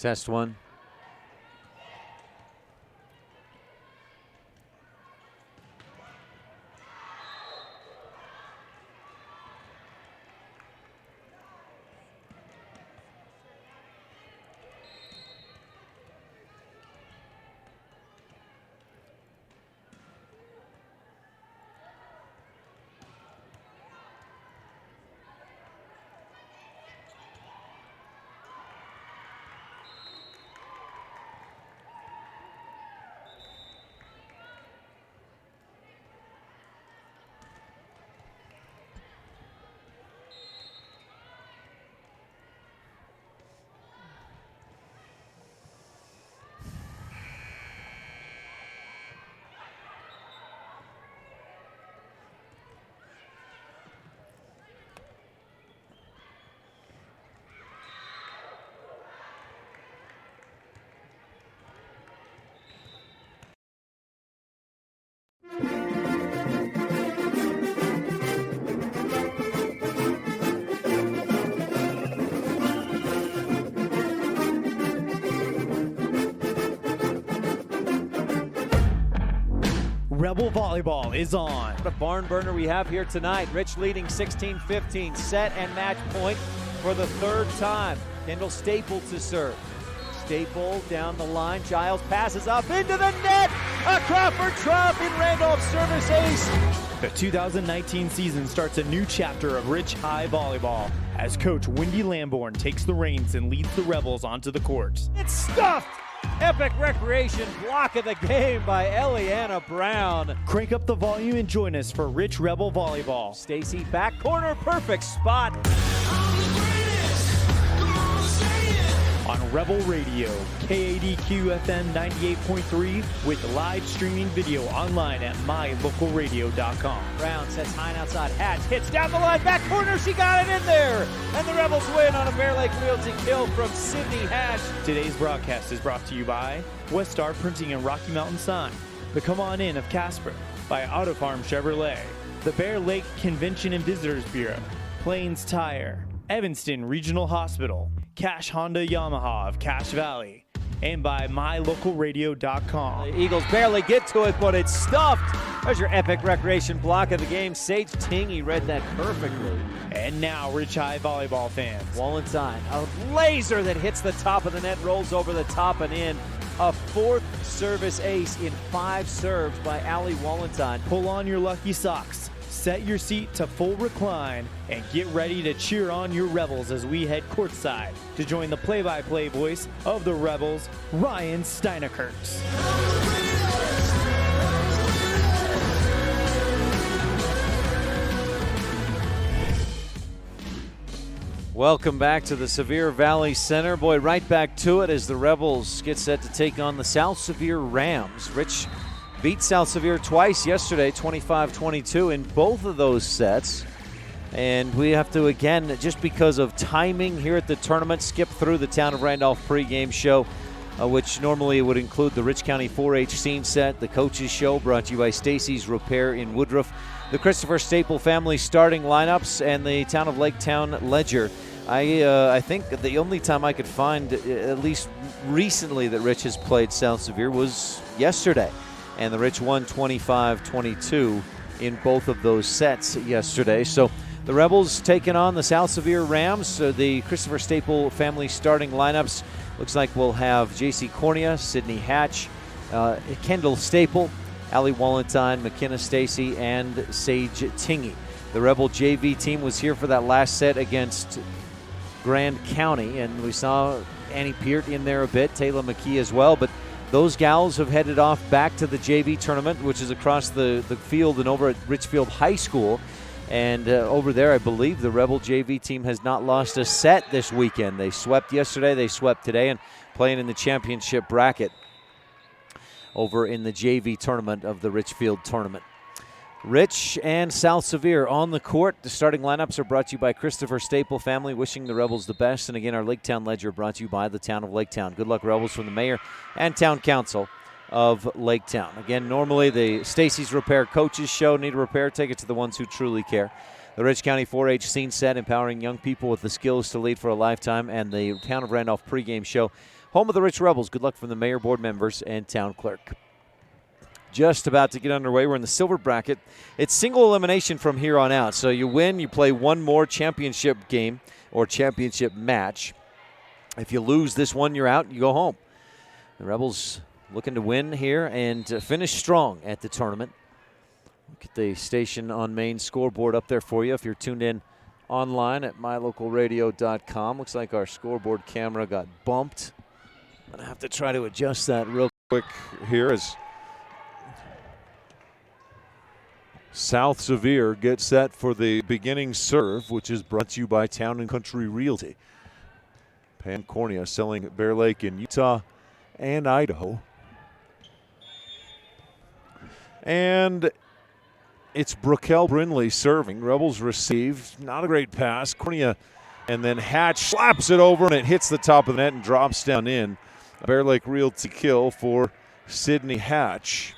Test one. Rebel Volleyball is on. What a barn burner we have here tonight. Rich leading 16-15, set and match point for the third time. Kendall Staple to serve. Staple down the line. Giles passes up into the net. A Crawford drop in Randolph's service ace. The 2019 season starts a new chapter of Rich High Volleyball as coach Wendy Lamborn takes the reins and leads the Rebels onto the court. It's stuffed. Epic recreation block of the game by Eliana Brown. Crank up the volume and join us for Rich Rebel Volleyball. Stacy back corner, perfect spot. On Rebel Radio, KADQ FM 98.3 with live streaming video online at mylocalradio.com. Brown sets high and outside. Hatch hits down the line, back corner, she got it in there. And the Rebels win on a Bear Lake Realty kill from Sydney Hatch. Today's broadcast is brought to you by West Star Printing and Rocky Mountain Sign, the Come On In of Casper, by Auto Farm Chevrolet, the Bear Lake Convention and Visitors Bureau, Plains Tire, Evanston Regional Hospital, Cash Honda Yamaha of Cache Valley, and by mylocalradio.com. The Eagles barely get to it, but it's stuffed. There's your epic recreation block of the game. Sage Tingy read that perfectly. And now, Rich High Volleyball fans. Wallenstein, a laser that hits the top of the net, rolls over the top and in. A fourth service ace in 5 serves by Allie Wallenstein. Pull on your lucky socks, set your seat to full recline, and get ready to cheer on your Rebels as we head courtside to join the play-by-play voice of the Rebels, Ryan Steineckert. Welcome back to the Sevier Valley Center. Boy, right back to it as the Rebels get set to take on the South Sevier Rams. Rich beat South Sevier twice yesterday, 25-22 in both of those sets. And we have to, again, just because of timing here at the tournament, skip through the Town of Randolph pregame show, which normally would include the Rich County 4-H scene set, the coaches show brought to you by Stacy's Repair in Woodruff, the Christopher Staple family starting lineups, and the Town of Laketown Ledger. I think the only time I could find, at least recently, that Rich has played South Sevier was yesterday. And the Rich won 25-22 in both of those sets yesterday. So the Rebels taking on the South Sevier Rams. The Christopher Staple family starting lineups. Looks like we'll have J.C. Cornea, Sydney Hatch, Kendall Staple, Allie Wallenstein, McKenna Stacy, and Sage Tingy. The Rebel JV team was here for that last set against Grand County, and we saw Annie Peart in there a bit, Taylor McKee as well, but those gals have headed off back to the JV tournament, which is across the field and over at Richfield High School. And over there, I believe the Rebel JV team has not lost a set this weekend. They swept yesterday, they swept today, and playing in the championship bracket over in the JV tournament of the Richfield tournament. Rich and South Sevier on the court. The starting lineups are brought to you by Christopher Staple family, wishing the Rebels the best. And again, our Laketown Ledger brought to you by the Town of Laketown. Good luck, Rebels, from the mayor and town council of Laketown. Again, normally the Stacy's Repair coaches show. Need a repair? Take it to the ones who truly care. The Rich County 4-H scene set, empowering young people with the skills to lead for a lifetime. And the Town of Randolph pregame show home of the Rich Rebels. Good luck from the mayor, board members, and town clerk. Just about to get underway. We're in the silver bracket. It's single elimination from here on out. So you win, you play one more championship game or championship match. If you lose this one, you're out, you go home. The Rebels looking to win here and finish strong at the tournament. Get the Station on Main scoreboard up there for you if you're tuned in online at mylocalradio.com. Looks like our scoreboard camera got bumped. I'm going to have to try to adjust that real quick here as South Sevier gets set for the beginning serve, which is brought to you by Town & Country Realty. Pan Cornea selling at Bear Lake in Utah and Idaho. And it's Brookel Brindley serving. Rebels receive. Not a great pass. Cornea and then Hatch slaps it over and it hits the top of the net and drops down in. A Bear Lake Realty kill for Sydney Hatch.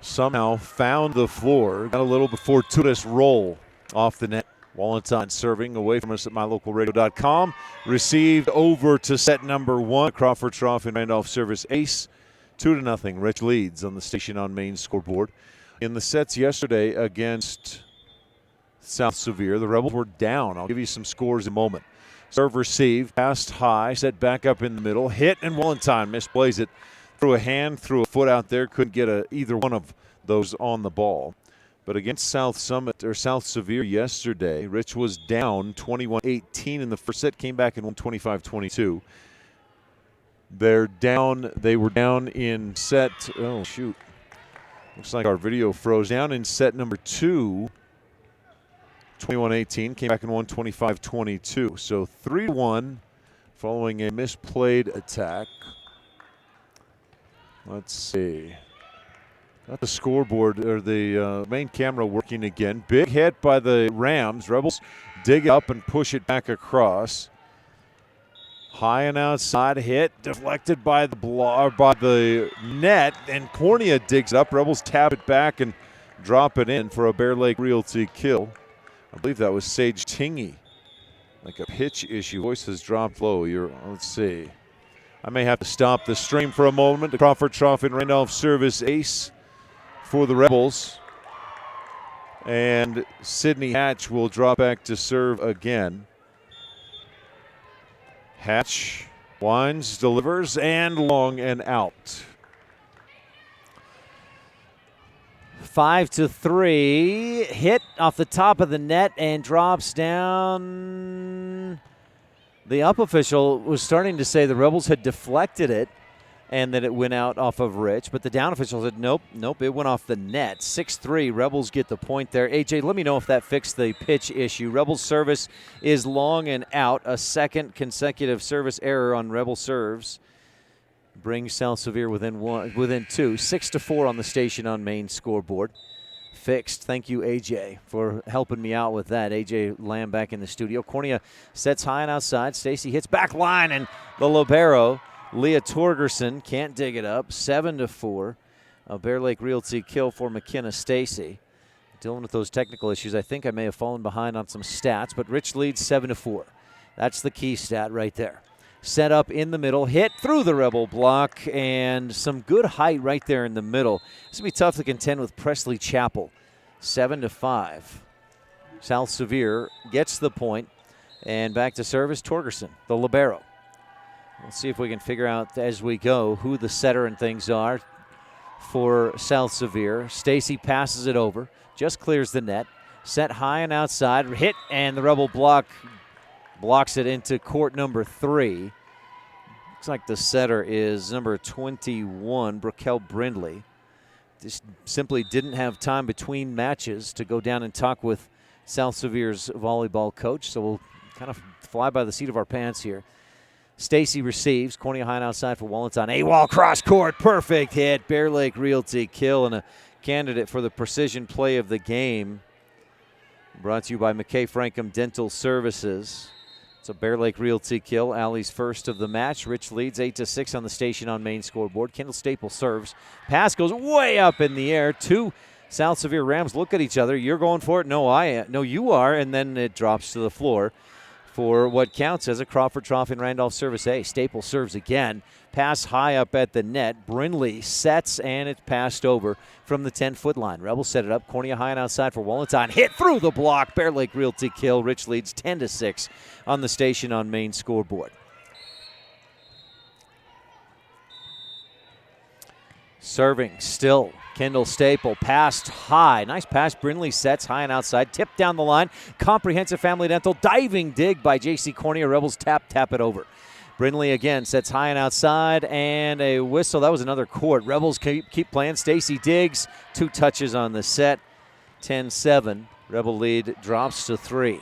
Somehow found the floor. Got a little before Tudas roll off the net. Wallenstein serving away from us at mylocalradio.com. Received over to set number 1. Crawford Trough and Randolph service ace. 2-0. Rich leads on the Station on Main scoreboard. In the sets yesterday against South Sevier, the Rebels were down. I'll give you some scores in a moment. Serve received, passed high, set back up in the middle, hit, and Wallenstein misplays it. Threw a hand, threw a foot out there, couldn't get either one of those on the ball. But against South Sevier yesterday, Rich was down 21-18 in the first set, came back and won 25-22. They were down in set, oh shoot. Looks like our video froze. Down in set number 2, 21-18, came back and won 25-22. So 3-1 following a misplayed attack. Let's see. Got the scoreboard or the main camera working again. Big hit by the Rams. Rebels dig it up and push it back across. High and outside hit, deflected by the net, and Cornea digs up. Rebels tap it back and drop it in for a Bear Lake Realty kill. I believe that was Sage Tingy. Like a pitch issue. Voice has dropped low. Let's see. I may have to stop the stream for a moment. The Crawford Trough and Randolph service ace for the Rebels. And Sydney Hatch will drop back to serve again. Hatch winds, delivers, and long and out. 5-3. Hit off the top of the net and drops down. The up official was starting to say the Rebels had deflected it and that it went out off of Rich, but the down official said nope, it went off the net. 6-3, Rebels get the point there. AJ, let me know if that fixed the pitch issue. Rebels service is long and out. A second consecutive service error on Rebel serves brings South Sevier within 2. 6-4 on the Station on Main scoreboard. Fixed. Thank you, AJ, for helping me out with that. AJ Lamb back in the studio. Cornea sets high and outside. Stacy hits back line, and the libero, Leah Torgerson, can't dig it up. 7-4. A Bear Lake Realty kill for McKenna Stacy. Dealing with those technical issues. I think I may have fallen behind on some stats, but Rich leads 7-4. That's the key stat right there. Set up in the middle, hit through the Rebel block, and some good height right there in the middle. This will be tough to contend with Presley Chapel. 7-5. South Sevier gets the point, and back to service, Torgerson, the libero. We'll see if we can figure out as we go who the setter and things are for South Sevier. Stacy passes it over, just clears the net. Set high and outside, hit, and the Rebel blocks it into court number 3. Looks like the setter is number 21, Brookel Brindley. Just simply didn't have time between matches to go down and talk with South Sevier's volleyball coach, so we'll kind of fly by the seat of our pants here. Stacy receives, Cornea high and outside for Wallenstein. A-wall cross court, perfect hit. Bear Lake Realty kill, and a candidate for the precision play of the game. Brought to you by McKay Frankham Dental Services. It's a Bear Lake Realty kill. Allie's first of the match. Rich leads 8-6 on the Station on Main scoreboard. Kendall Staple serves. Pass goes way up in the air. 2 South Sevier Rams look at each other. You're going for it? No, I am. No, you are. And then it drops to the floor. for what counts as a Crawford Trophy and Randolph service ace. Staple serves again. Pass high up at the net. Brindley sets, and it's passed over from the 10-foot line. Rebels set it up. Cornea high and outside for Wallenstein. Hit through the block. Bear Lake Realty kill. Rich leads 10-6 on the station on main scoreboard. Serving still. Kendall Staple passed high. Nice pass. Brindley sets high and outside. Tipped down the line. Comprehensive Family Dental. Diving dig by J.C. Cornea. Rebels tap it over. Brindley again sets high and outside. And a whistle. That was another court. Rebels keep playing. Stacy Diggs. 2 touches on the set. 10-7. Rebel lead drops to 3.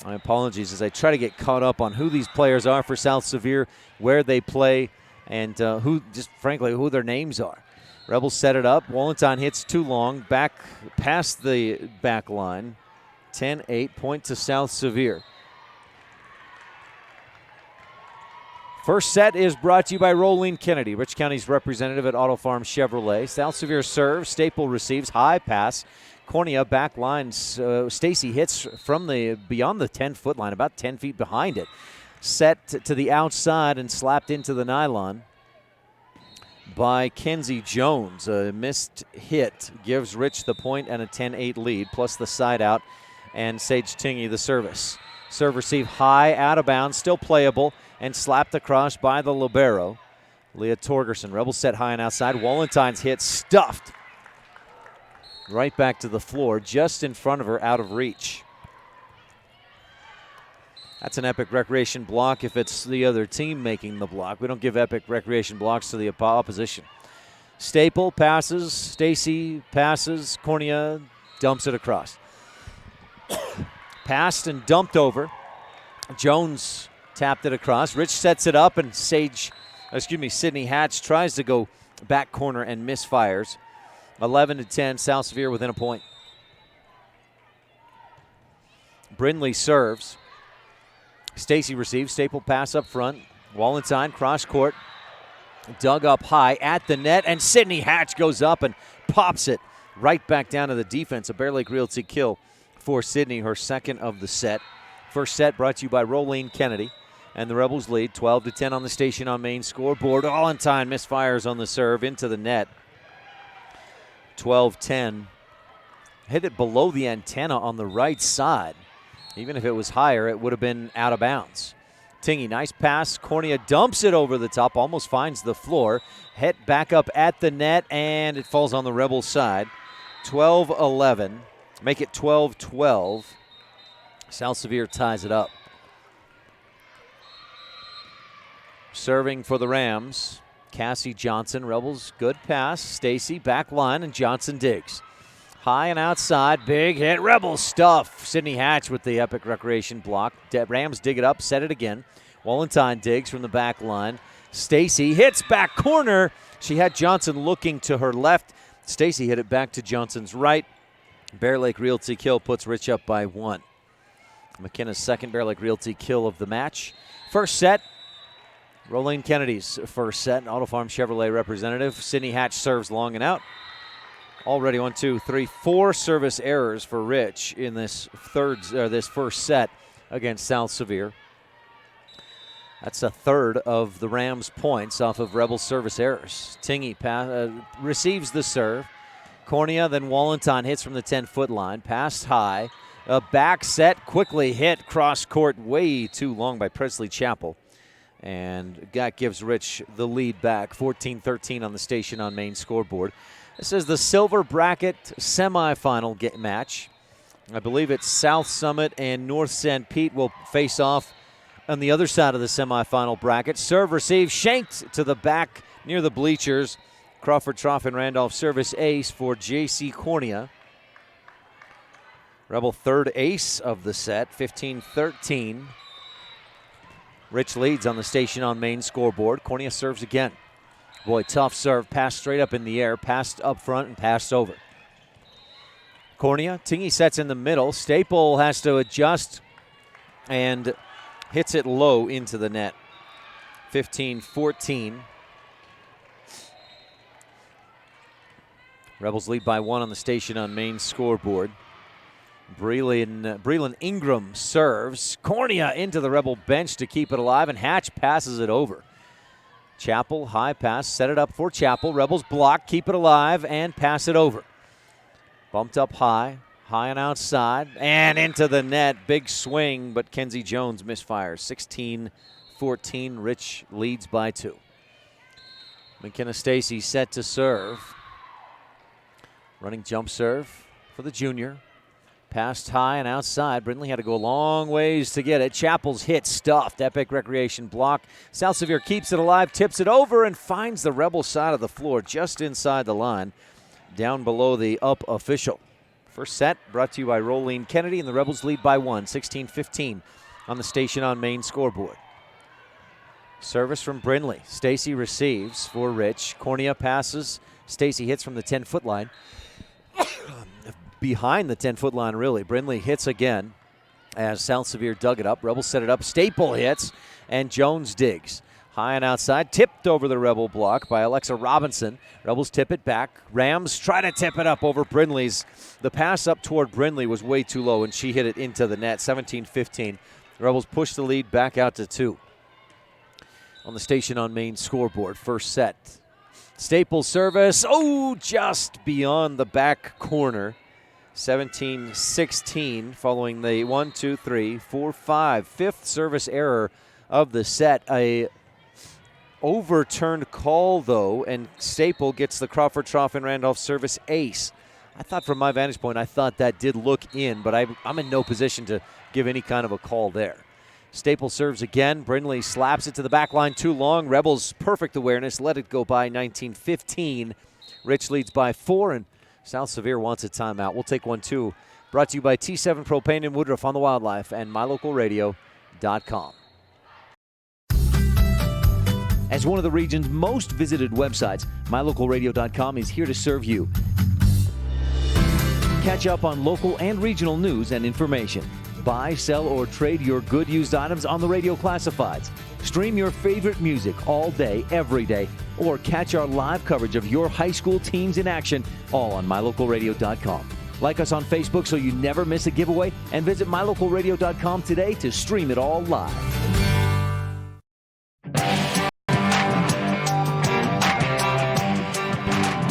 My apologies as I try to get caught up on who these players are for South Sevier, where they play, and who their names are. Rebels set it up. Wallenstein hits too long. Back past the back line. 10-8, point to South Sevier. First set is brought to you by Rolene Kennedy, Rich County's representative at Auto Farm Chevrolet. South Sevier serves. Staple receives. High pass. Cornea back lines. Stacy hits from beyond the 10-foot line, about 10 feet behind it. Set to the outside and slapped into the nylon by Kenzie Jones. A missed hit gives Rich the point and a 10-8 lead, plus the side out, and Sage Tingey the service. Serve receive high, out of bounds, still playable, and slapped across by the libero, Leah Torgerson. Rebels set high and outside. Wallenstein's hit stuffed right back to the floor, just in front of her, out of reach. That's an Epic Recreation block if it's the other team making the block. We don't give Epic Recreation blocks to the opposition. Staple passes. Stacy passes. Cornea dumps it across. Passed and dumped over. Jones tapped it across. Rich sets it up, and Sydney Hatch tries to go back corner and misfires. 11-10, South Sevier within a point. Brindley serves. Stacy receives. Staple pass up front. Wallenstein cross court. Dug up high at the net, and Sydney Hatch goes up and pops it right back down to the defense. A Bear Lake Realty kill for Sydney, her second of the set. First set brought to you by Rolene Kennedy, and the Rebels lead 12-10 on the station on main scoreboard. Wallenstein misfires on the serve into the net. 12-10. Hit it below the antenna on the right side. Even if it was higher, it would have been out of bounds. Tingey, nice pass. Cornea dumps it over the top, almost finds the floor. Hit back up at the net, and it falls on the Rebels side. 12-11. Make it 12-12. South Sevier ties it up. Serving for the Rams, Cassie Johnson. Rebels, good pass. Stacy, back line, and Johnson digs. High and outside, big hit. Rebels stuff. Sydney Hatch with the Epic Recreation block. Rams dig it up, set it again. Wallenstein digs from the back line. Stacy hits back corner. She had Johnson looking to her left. Stacy hit it back to Johnson's right. Bear Lake Realty kill puts Rich up by 1. McKenna's second Bear Lake Realty kill of the match. First set, Rolene Kennedy's first set. Auto Farm Chevrolet representative. Sydney Hatch serves long and out. Already 4 service errors for Rich in this first set against South Sevier. That's a third of the Rams' points off of Rebel service errors. Tingey receives the serve. Cornea, then Wallenstein hits from the 10-foot line. Passed high. A back set, quickly hit cross court way too long by Presley Chappell. And that gives Rich the lead back, 14-13 on the station on main scoreboard. This is the silver bracket semifinal match. I believe it's South Summit and North St. Pete will face off on the other side of the semifinal bracket. Serve receive, shanked to the back near the bleachers. Crawford Trough and Randolph service ace for J.C. Cornea. Rebel third ace of the set, 15-13. Rich leads on the station on main scoreboard. Cornea serves again. Boy, tough serve. Passed straight up in the air. Passed up front and passed over. Cornea. Tingey sets in the middle. Staple has to adjust and hits it low into the net. 15-14. Rebels lead by 1 on the station on main scoreboard. Breland Ingram serves. Cornea into the Rebel bench to keep it alive, and Hatch passes it over. Chappell, high pass, set it up for Chappell. Rebels block, keep it alive, and pass it over. Bumped up high and outside, and into the net. Big swing, but Kenzie Jones misfires. 16-14, Rich leads by 2. McKenna Stacy set to serve. Running jump serve for the junior. Passed high and outside. Brindley had to go a long ways to get it. Chappell's hit stuffed. Epic Recreation block. South Sevier keeps it alive, tips it over, and finds the Rebel side of the floor just inside the line, down below the up official. First set brought to you by Rolene Kennedy, and the Rebels lead by 1, 16-15 on the Station on Main scoreboard. Service from Brindley. Stacy receives for Rich. Cornea passes. Stacy hits from the 10-foot line. Behind the 10-foot line, really. Brindley hits again as South Sevier dug it up. Rebels set it up. Staple hits, and Jones digs. High and outside, tipped over the Rebel block by Alexa Robinson. Rebels tip it back. Rams try to tip it up over Brindley's. The pass up toward Brindley was way too low, and she hit it into the net. 17-15. The Rebels push the lead back out to 2. On the Station on Main scoreboard, first set. Staples service, just beyond the back corner. 17-16 following the 1, 2, 3, 4, 5. Fifth service error of the set. A overturned call, though, and Staple gets the Crawford Trough and Randolph service ace. I thought from my vantage point, I thought that did look in, but I'm in no position to give any kind of a call there. Staple serves again. Brindley slaps it to the back line too long. Rebels perfect awareness. Let it go by. 19-15. Rich leads by 4, and South Sevier wants a timeout. We'll take one, too. Brought to you by T7 Propane in Woodruff on the Wildlife and MyLocalRadio.com. As one of the region's most visited websites, MyLocalRadio.com is here to serve you. Catch up on local and regional news and information. Buy, sell, or trade your good used items on the radio classifieds. Stream your favorite music all day, every day, or catch our live coverage of your high school teams in action, all on MyLocalRadio.com. Like us on Facebook so you never miss a giveaway, and visit MyLocalRadio.com today to stream it all live.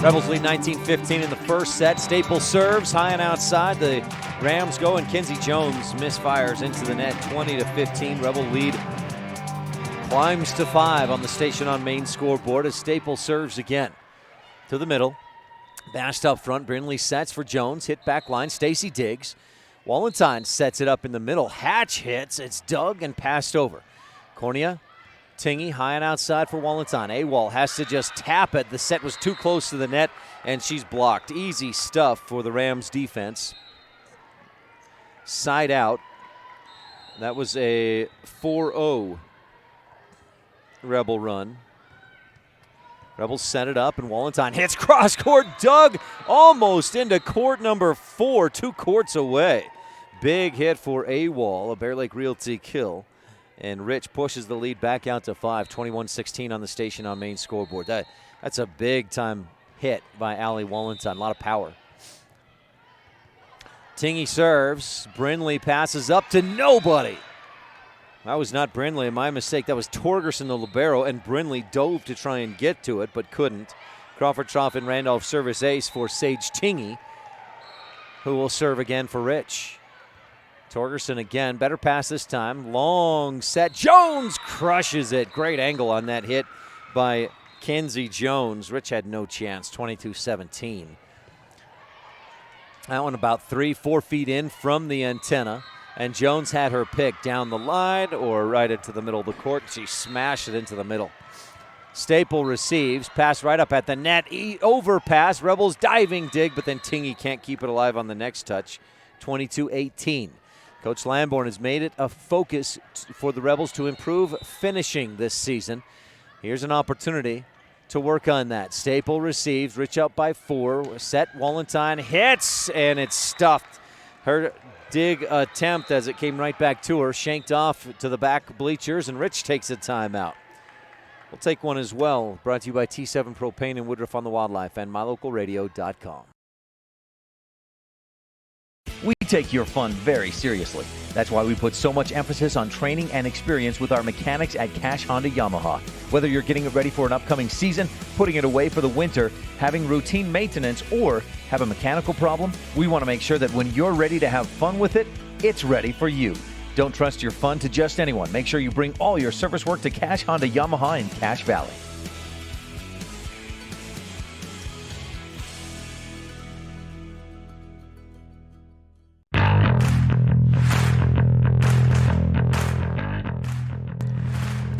Rebels lead 19-15 in the first set. Staples serves high and outside. The Rams go, and Kenzie Jones misfires into the net. 20-15. Rebel lead climbs to 5 on the Station on Main scoreboard as Staples serves again. To the middle. Bashed up front. Brindley sets for Jones. Hit back line. Stacy digs. Wallenstein sets it up in the middle. Hatch hits. It's dug and passed over. Cornea. Tingy high and outside for Wallenstein. AWOL has to just tap it. The set was too close to the net, and she's blocked. Easy stuff for the Rams defense. Side out. That was a 4-0 Rebel run. Rebels set it up, and Wallenstein hits cross court. Dug almost into court number 4, 2 courts away. Big hit for AWOL, a Bear Lake Realty kill. And Rich pushes the lead back out to 5, 21-16 on the Station on Main scoreboard. That's a big-time hit by Allie Wallenstein. A lot of power. Tingy serves. Brindley passes up to nobody. That was not Brindley. My mistake. That was Torgerson, the libero, and Brindley dove to try and get to it, but couldn't. Crawford Trough and Randolph service ace for Sage Tingy, who will serve again for Rich. Torgerson again, better pass this time. Long set. Jones crushes it. Great angle on that hit by Kenzie Jones. Rich had no chance, 22-17. That one about 3-4 feet in from the antenna. And Jones had her pick down the line or right into the middle of the court. She smashed it into the middle. Staple receives, pass right up at the net. Overpass, Rebels diving dig, but then Tingy can't keep it alive on the next touch. 22-18. Coach Lamborn has made it a focus for the Rebels to improve finishing this season. Here's an opportunity to work on that. Staple receives, Rich up by 4. Set, Wallenstein hits, and it's stuffed. Her dig attempt as it came right back to her, shanked off to the back bleachers, and Rich takes a timeout. We'll take one as well. Brought to you by T7 Propane in Woodruff on the Wildlife and MyLocalRadio.com. We take your fun very seriously. That's why we put so much emphasis on training and experience with our mechanics at Cash Honda Yamaha. Whether you're getting it ready for an upcoming season, putting it away for the winter, having routine maintenance, or have a mechanical problem, we want to make sure that when you're ready to have fun with it, it's ready for you. Don't trust your fun to just anyone. Make sure you bring all your service work to Cash Honda Yamaha in Cache Valley.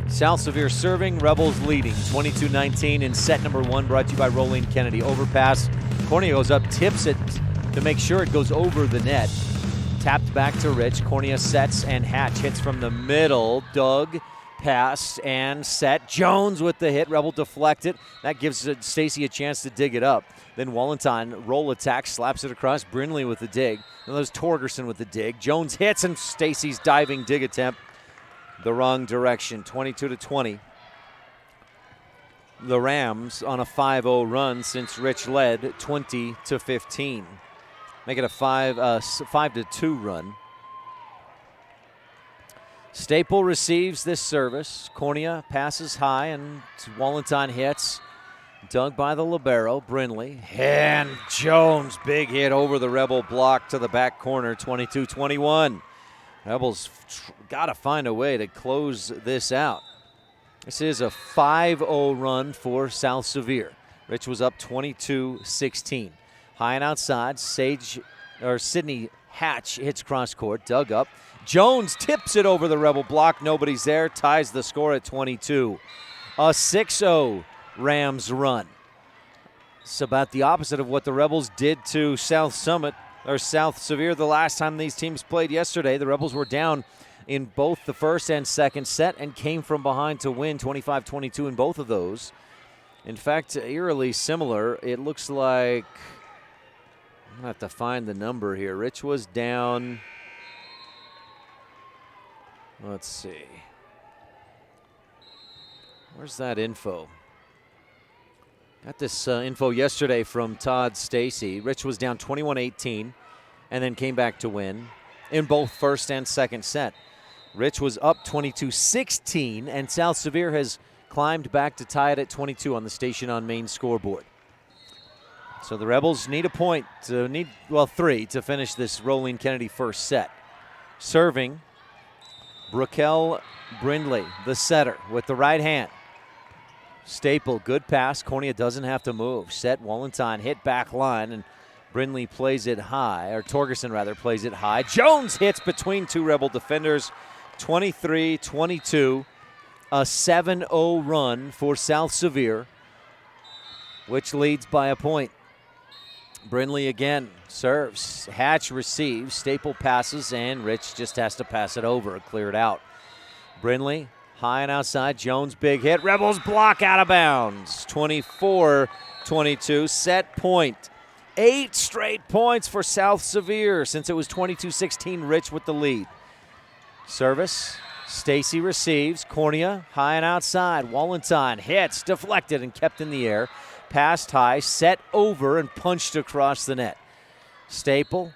South Sevier serving, Rebels leading 22-19 in set number 1, brought to you by Rolene Kennedy. Overpass, Cornea goes up, tips it to make sure it goes over the net. Tapped back to Rich, Cornea sets and Hatch hits from the middle. Doug, pass and set. Jones with the hit, Rebel deflected. That gives Stacy a chance to dig it up. Then Wallenstein roll attack, slaps it across. Brindley with the dig. Then there's Torgerson with the dig. Jones hits and Stacy's diving dig attempt the wrong direction, 22-20. The Rams on a 5-0 run since Rich led 20-15. Make it a 5-2 run. Staple receives this service. Cornea passes high and Wallenstein hits. Dug by the libero, Brindley. And Jones, big hit over the Rebel block to the back corner, 22-21. Rebels got to find a way to close this out. This is a 5-0 run for South Sevier. Rich was up 22-16. High and outside, Sydney Hatch hits cross court, dug up. Jones tips it over the Rebel block. Nobody's there, ties the score at 22. A 6-0 Rams run. It's about the opposite of what the Rebels did to South Sevier the last time these teams played yesterday. The Rebels were down in both the first and second set and came from behind to win 25-22 in both of those. In fact, eerily similar. It looks like, I'm going to have to find the number here. Rich was down, let's see. Where's that info? Got this info yesterday from Todd Stacy. Rich was down 21-18 and then came back to win in both first and second set. Rich was up 22-16, and South Sevier has climbed back to tie it at 22 on the Station on Main scoreboard. So the Rebels need a point, three to finish this Rolene Kennedy first set. Serving, Brookel Brindley, the setter, with the right hand. Staple, good pass. Cornea doesn't have to move. Set, Wallenstein hit back line, and Brindley plays it high, or Torgerson rather plays it high. Jones hits between two Rebel defenders, 23-22. A 7-0 run for South Sevier, which leads by a point. Brindley again serves. Hatch receives. Staple passes, and Rich just has to pass it over, clear it out. Brindley high and outside. Jones, big hit. Rebels block out of bounds. 24-22, set point. 8 straight points for South Sevier since it was 22-16, Rich with the lead. Service, Stacy receives. Cornea high and outside. Wallenstein hits, deflected and kept in the air. Passed high, set over and punched across the net. Staple,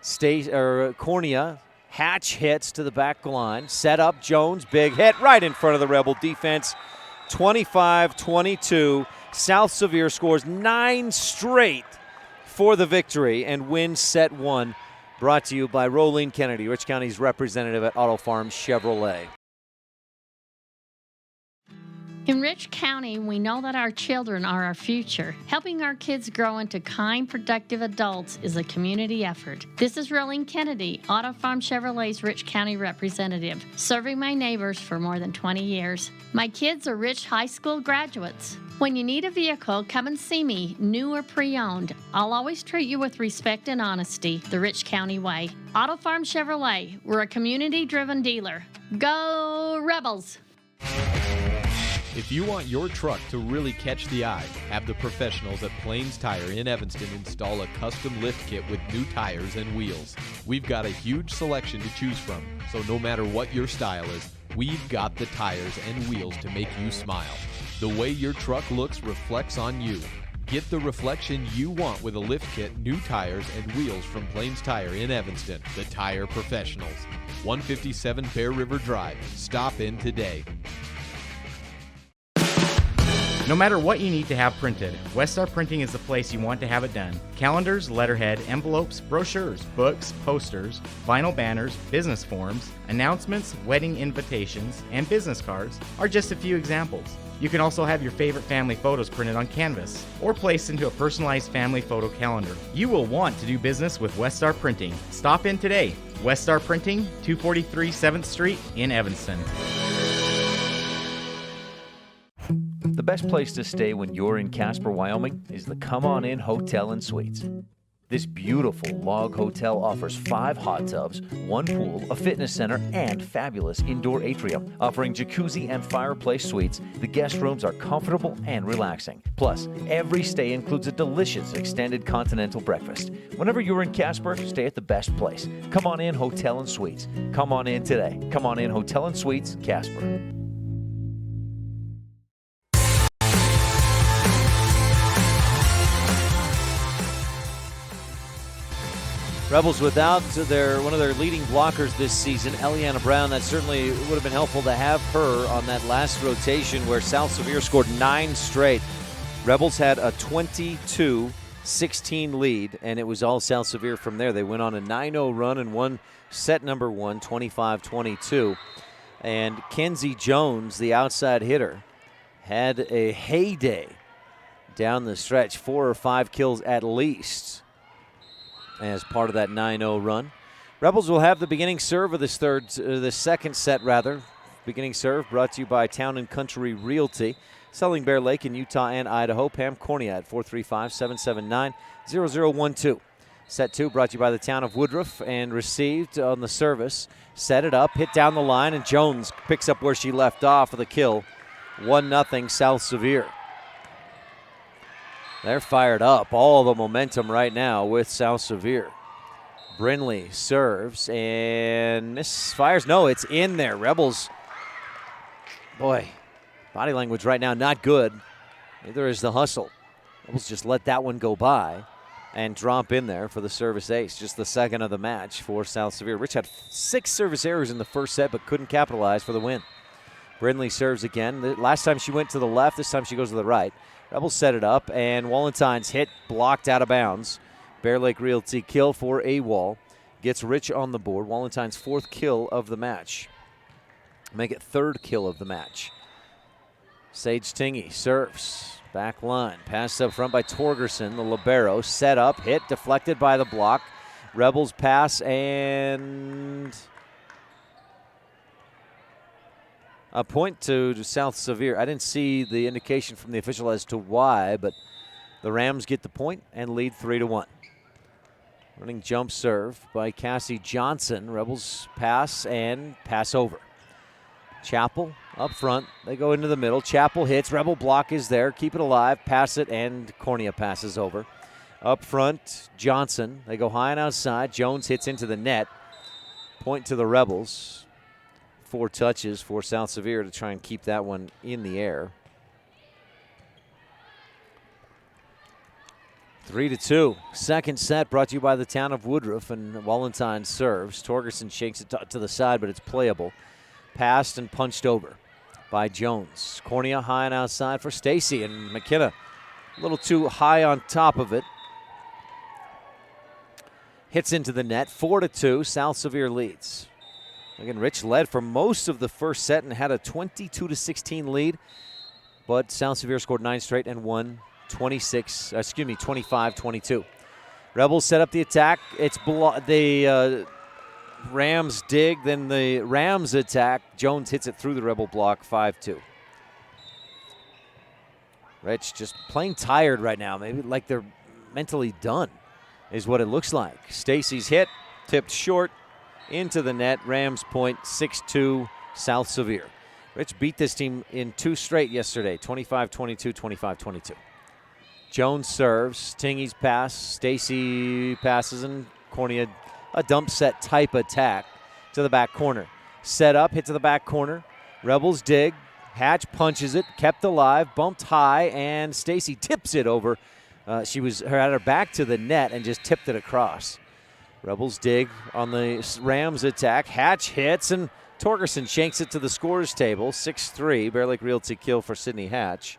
Cornea, Hatch hits to the back line. Set up, Jones, big hit right in front of the Rebel defense. 25-22. South Sevier scores 9 straight for the victory and wins set 1. Brought to you by Rolene Kennedy, Rich County's representative at Auto Farm Chevrolet. In Rich County, we know that our children are our future. Helping our kids grow into kind, productive adults is a community effort. This is Rolene Kennedy, Auto Farm Chevrolet's Rich County representative, serving my neighbors for more than 20 years. My kids are Rich High School graduates. When you need a vehicle, come and see me, new or pre-owned. I'll always treat you with respect and honesty, the Rich County way. Auto Farm Chevrolet, we're a community-driven dealer. Go Rebels! If you want your truck to really catch the eye, have the professionals at Plains Tire in Evanston install a custom lift kit with new tires and wheels. We've got a huge selection to choose from, so no matter what your style is, we've got the tires and wheels to make you smile. The way your truck looks reflects on you. Get the reflection you want with a lift kit, new tires, and wheels from Plains Tire in Evanston, the tire professionals. 157 Bear River Drive. Stop in today. No matter what you need to have printed, Westar Printing is the place you want to have it done. Calendars, letterhead, envelopes, brochures, books, posters, vinyl banners, business forms, announcements, wedding invitations, and business cards are just a few examples. You can also have your favorite family photos printed on canvas or placed into a personalized family photo calendar. You will want to do business with Westar Printing. Stop in today. Westar Printing, 243 7th Street in Evanston. The best place to stay when you're in Casper, Wyoming is the Come On In Hotel and Suites. This beautiful log hotel offers 5 hot tubs, 1 pool, a fitness center, and fabulous indoor atrium. Offering jacuzzi and fireplace suites, the guest rooms are comfortable and relaxing. Plus, every stay includes a delicious extended continental breakfast. Whenever you're in Casper, stay at the best place. Come On In Hotel and Suites. Come on in today. Come On In Hotel and Suites, Casper. Rebels without one of their leading blockers this season, Eliana Brown. That certainly would have been helpful to have her on that last rotation where South Sevier scored 9 straight. Rebels had a 22-16 lead, and it was all South Sevier from there. They went on a 9-0 run and won set number 1, 25-22. And Kenzie Jones, the outside hitter, had a heyday down the stretch, 4 or 5 kills at least, as part of that 9-0 run. Rebels will have the beginning serve of this second set. Beginning serve brought to you by Town & Country Realty, selling Bear Lake in Utah and Idaho. Pam Cornea at 435-779-0012. Set 2 brought to you by the town of Woodruff and received on the service. Set it up, hit down the line, and Jones picks up where she left off with a kill. 1-0 South Sevier. They're fired up. All the momentum right now with South Sevier. Brinley serves and misfires. No, it's in there. Rebels, boy, body language right now not good. Neither is the hustle. Rebels just let that one go by and drop in there for the service ace. Just the second of the match for South Sevier. Rich had 6 service errors in the first set but couldn't capitalize for the win. Brinley serves again. The last time she went to the left, this time she goes to the right. Rebels set it up, and Wallentine's hit blocked out of bounds. Bear Lake Realty kill for AWOL. Gets Rich on the board. Wallentine's 4th kill of the match. Make it 3rd kill of the match. Sage Tingey serves. Back line. Passed up front by Torgerson, the libero. Set up, hit, deflected by the block. Rebels pass, and a point to South Sevier. I didn't see the indication from the official as to why, but the Rams get the point and lead 3-1. Running jump serve by Cassie Johnson. Rebels pass and pass over. Chappell up front. They go into the middle. Chappell hits. Rebel block is there. Keep it alive. Pass it, and Cornea passes over. Up front, Johnson. They go high and outside. Jones hits into the net. Point to the Rebels. 4 touches for South Sevier to try and keep that one in the air. 3-2. Second set brought to you by the town of Woodruff, and Wallentine serves. Torgerson shakes it to the side, but it's playable. Passed and punched over by Jones. Cornea high and outside for Stacy, and McKenna a little too high on top of it. Hits into the net. 4-2. South Sevier leads. Again, Rich led for most of the first set and had a 22-16 lead, but South Sevier scored 9 straight and won 25-22. Rebels set up the attack. It's the Rams dig, then the Rams attack. Jones hits it through the Rebel block, 5-2. Rich just playing tired right now, maybe like they're mentally done is what it looks like. Stacy's hit, tipped short. Into the net. Rams point, 6-2 South Sevier. Rich beat this team in 2 straight yesterday, 25-22, 25-22. Jones serves. Tingey's pass. Stacy passes, and Cornea a dump set type attack to the back corner. Set up, hit to the back corner. Rebels dig. Hatch punches it, kept alive, bumped high, and Stacy tips it over She had her back to the net and just tipped it across. Rebels dig on the Rams attack. Hatch hits, and Torgerson shanks it to the scores table. 6-3, Bear Lake Realty kill for Sydney Hatch.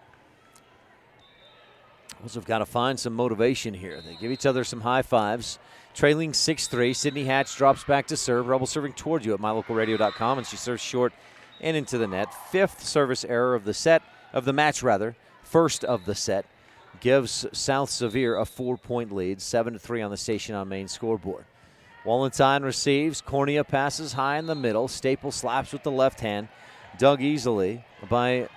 Rebels have got to find some motivation here. They give each other some high fives. Trailing 6-3, Sydney Hatch drops back to serve. Rebels serving toward you at mylocalradio.com, and she serves short and into the net. 5th service error of the match. First of the set. Gives South Sevier a 4-point lead. 7-3 on the Station on Main scoreboard. Wallentine receives. Cornea passes high in the middle. Staple slaps with the left hand. Dug easily by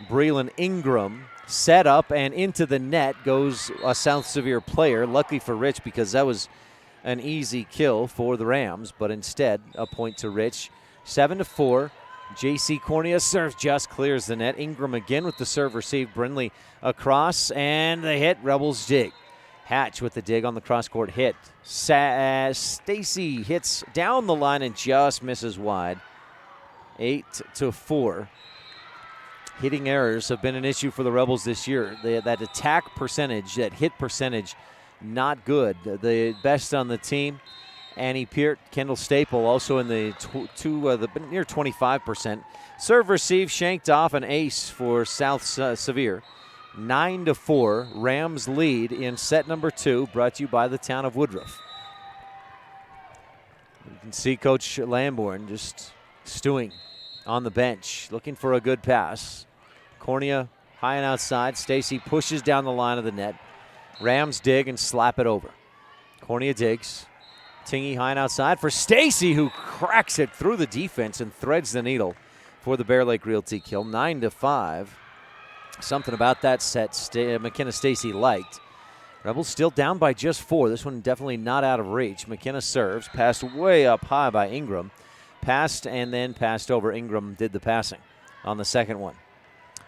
Breland Ingram. Set up and into the net goes a South Sevier player. Lucky for Rich because that was an easy kill for the Rams, but instead a point to Rich. 7-4. J.C. Cornea serves, just clears the net. Ingram again with the serve received. Brindley across, and the hit. Rebels dig. Hatch with the dig on the cross-court hit. Stacy hits down the line and just misses wide. 8-4. Hitting errors have been an issue for the Rebels this year. That attack percentage, that hit percentage, not good. The best on the team, Annie Peart, Kendall Staple, also in the near 25%. Serve receive, shanked off, an ace for South Sevier. 9-4, Rams lead in set number 2, brought to you by the town of Woodruff. You can see Coach Lamborn just stewing on the bench, looking for a good pass. Cornea high and outside. Stacy pushes down the line of the net. Rams dig and slap it over. Cornea digs. Tingy high and outside for Stacy, who cracks it through the defense and threads the needle for the Bear Lake Realty kill. 9-5. Something about that set McKenna Stacy liked. Rebels still down by just 4. This one definitely not out of reach. McKenna serves, passed way up high by Ingram. Passed and then passed over. Ingram did the passing on the second one.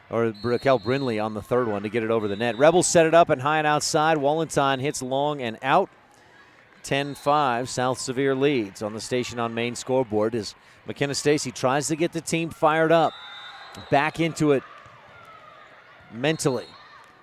Or Raquel Brindley on the third one to get it over the net. Rebels set it up and high and outside. Wallentine hits long and out. 10-5, South Sevier leads on the Station on Main scoreboard as McKenna Stacy tries to get the team fired up. Back into it mentally.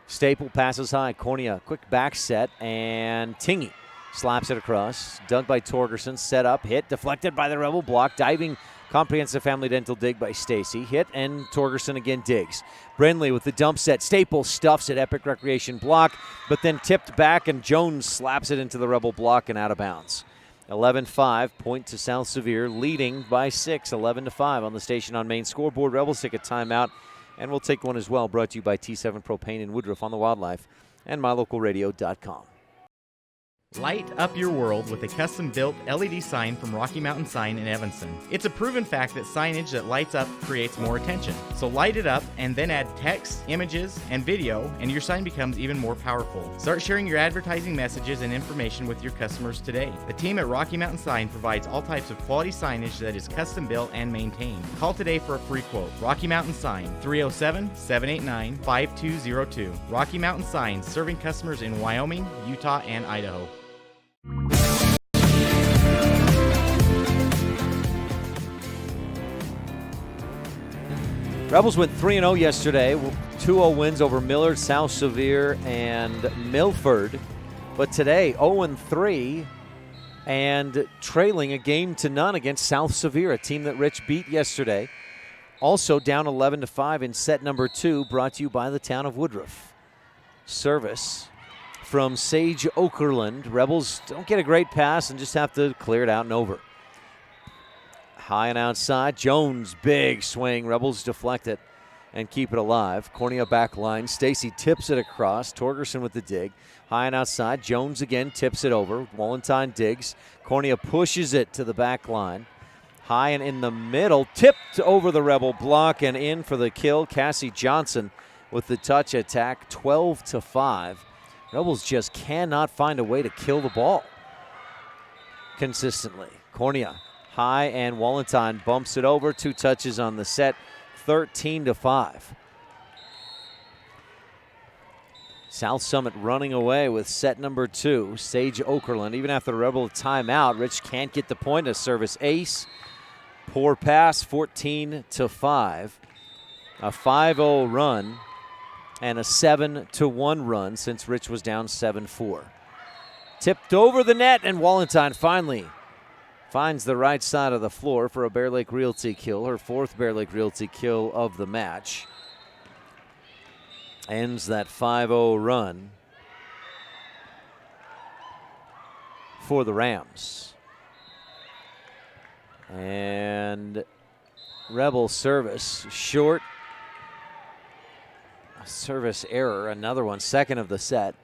Staple passes high. Cornea, quick back set, and Tingy slaps it across. Dug by Torgerson, set up, hit, deflected by the Rebel block. Diving comprehensive family dental dig by Stacy. Hit, and Torgerson again digs. Brindley with the dump set. Staple stuffs it, Epic Recreation block, but then tipped back, and Jones slaps it into the Rebel block and out of bounds. 11-5, point to South Sevier, leading by 6, 11-5 on the Station on Main scoreboard. Rebels take a timeout, and we'll take one as well, brought to you by T7 Propane in Woodruff on the Wildlife and mylocalradio.com. Light up your world with a custom-built LED sign from Rocky Mountain Sign in Evanston. It's a proven fact that signage that lights up creates more attention. So light it up and then add text, images, and video, and your sign becomes even more powerful. Start sharing your advertising messages and information with your customers today. The team at Rocky Mountain Sign provides all types of quality signage that is custom-built and maintained. Call today for a free quote. Rocky Mountain Sign, 307-789-5202. Rocky Mountain Sign, serving customers in Wyoming, Utah, and Idaho. Rebels went 3-0 yesterday. 2-0 wins over Millard, South Sevier, and Milford. But today, 0-3 and trailing 1-0 against South Sevier, a team that Rich beat yesterday. Also down 11-5 in set number 2, brought to you by the town of Woodruff. Service from Sage Okerlund. Rebels don't get a great pass and just have to clear it out and over. High and outside. Jones, big swing. Rebels deflect it and keep it alive. Cornea back line. Stacy tips it across. Torgerson with the dig. High and outside. Jones again tips it over. Wallentine digs. Cornea pushes it to the back line. High and in the middle. Tipped over the Rebel block and in for the kill. Cassie Johnson with the touch attack. 12-5. Rebels just cannot find a way to kill the ball consistently. Cornea high and Wallentine bumps it over. 2 touches on the set. 13-5. South Summit running away with set number 2. Sage Okerlund. Even after the Rebel timeout, Rich can't get the point. A service ace. Poor pass. 14-5. A 5-0 run and a 7-1 run since Rich was down 7-4. Tipped over the net, and Wallentine finally finds the right side of the floor for a Bear Lake Realty kill, her 4th Bear Lake Realty kill of the match. Ends that 5-0 run for the Rams. And Rebel service short. A service error, another one, second of the set.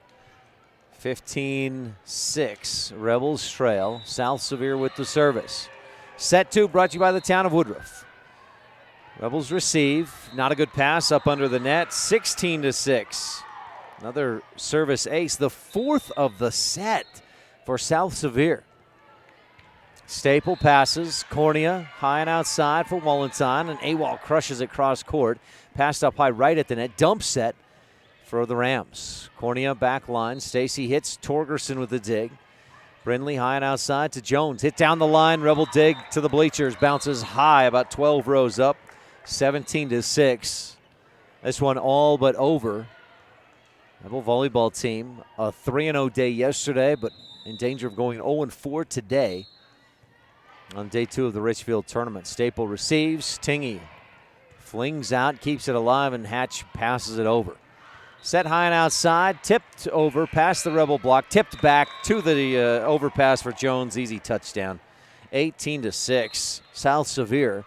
15-6, Rebels trail. South Sevier with the service. Set 2 brought to you by the town of Woodruff. Rebels receive, not a good pass up under the net, 16-6. Another service ace, the 4th of the set for South Sevier. Staple passes, Cornea high and outside for Wallentine, and Awal crushes it cross court. Passed up high right at the net, dump set for the Rams. Cornea back line, Stacy hits Torgerson with the dig. Brindley high and outside to Jones, hit down the line, Rebel dig to the bleachers, bounces high about 12 rows up, 17-6. This one all but over. Rebel volleyball team, a 3-0 day yesterday, but in danger of going 0-4 today on day 2 of the Richfield tournament. Staple receives, Tingy flings out, keeps it alive, and Hatch passes it over. Set high and outside, tipped over, past the Rebel block, tipped back to the overpass for Jones, easy touchdown. 18-6, South Sevier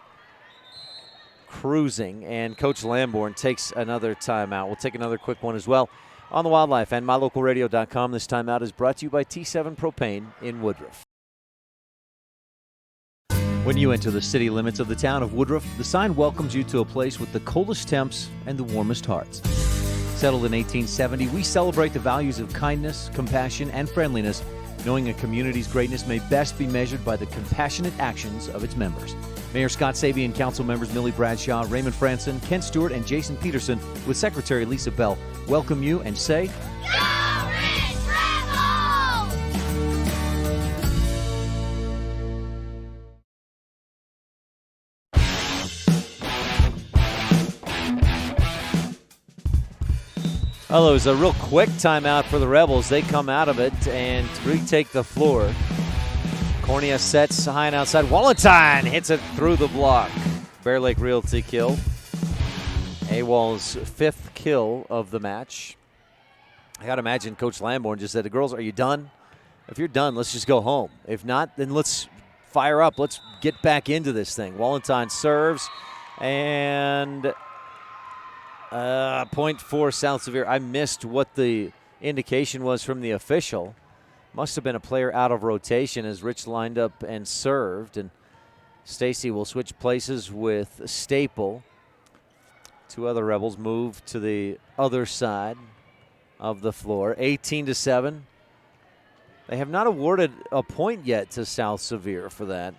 cruising, and Coach Lamborn takes another timeout. We'll take another quick one as well on the Wildlife and MyLocalRadio.com. This timeout is brought to you by T7 Propane in Woodruff. When you enter the city limits of the town of Woodruff, the sign welcomes you to a place with the coldest temps and the warmest hearts. Settled in 1870, we celebrate the values of kindness, compassion, and friendliness, knowing a community's greatness may best be measured by the compassionate actions of its members. Mayor Scott Sevier and council members Millie Bradshaw, Raymond Franson, Ken Stewart, and Jason Peterson with Secretary Lisa Bell welcome you and say, Go Rich Rebels! Well, it was a real quick timeout for the Rebels. They come out of it and retake the floor. Cornea sets high and outside. Wallentine hits it through the block. Bear Lake Realty kill. Awal's 5th kill of the match. I got to imagine Coach Lamborn just said, girls, are you done? If you're done, let's just go home. If not, then let's fire up. Let's get back into this thing. Wallentine serves, and point for South Sevier. I missed what the indication was from the official. Must have been a player out of rotation as Rich lined up and served. And Stacy will switch places with Staple. 2 other Rebels move to the other side of the floor. 18-7. They have not awarded a point yet to South Sevier for that.